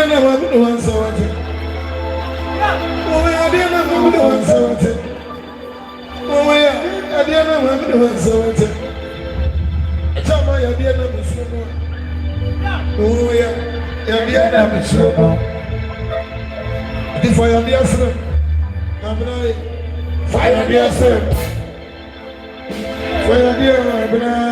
Adiana Mamu one Sawati. Oh, Adiana Mamu one Sawati. Oh, yeah, Adiana Mamu one Sawati. Chama Adiana Misuno. Oh, yeah, Adiana Misuno. The fire the Asra. Amrai. Fire the Asra. Fire the Asra.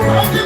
I'm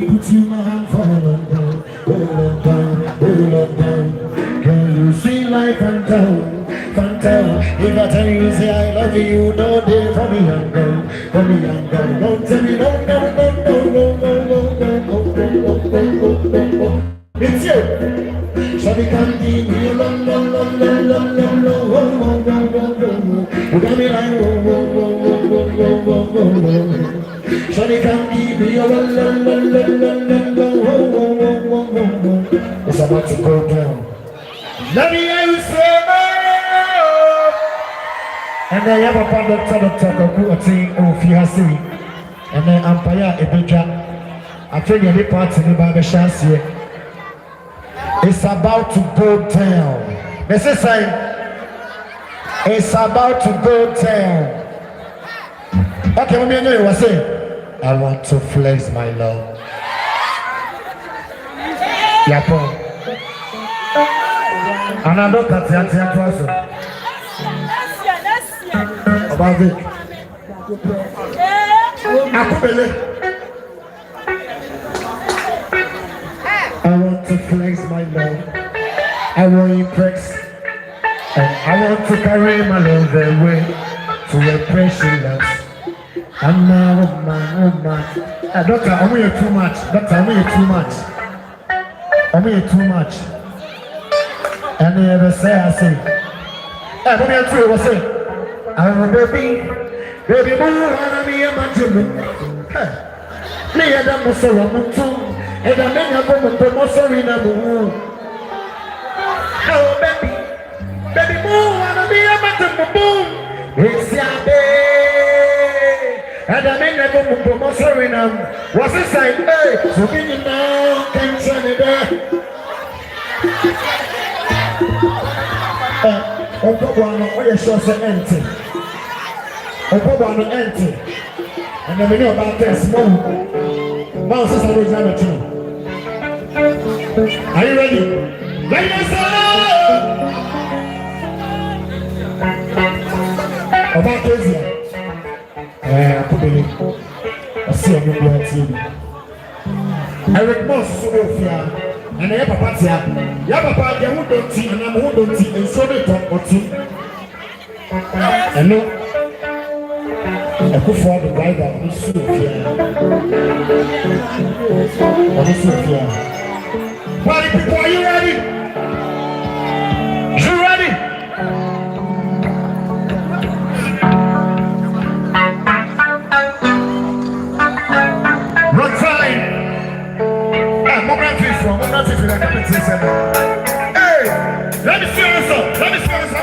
put you my hand for down, down. Can you see like phantom? If I tell you say I love you, no day for me and go. Don't tell me no. It's you. Shawty can't give me a long. You got me like Shawty can't give me a long. It's about to go down. Let me hear you say and then you have a doctor who are saying, oh, if you have seen, and then Empire Ebija, I think you're the part in the barber chance here. It's about to go down. This is saying, it's about to go down. Okay, let me know you were saying, I want to flex my love. Yeah, Paul. And I don't cut the person. About it. I want to flex my love. I want you flex. And I want to carry my love away to a precious love. And now, oh man. Doctor, I'm here too much. I'm here too much. And they ever say, I say, hey, what are you saying? I'm a baby boy, I'm a man. Me and I'm so wrong too. And I'm in a woman, but most are in a moon. Oh, baby boy, I'm a man. It's your day. And I'm in a woman, but most are in a moon. What's it say? Hey, so can you now? Can't send it there. Okwano oye sure say empty. Okwano empty. And then we know about this small. Now sister we jam it too. Are you ready? Ready, sir? About this here. Put it. I see a new TV. Eric Moss Sofia. And I have a party. Papa, they who don't see, and I'm who don't see, and so they talk or two. And no, I could for the guy that is Sophia. Party people, are you ready? You ready? Run time. I'm not if you like a competition. Hey, let me see this up. Who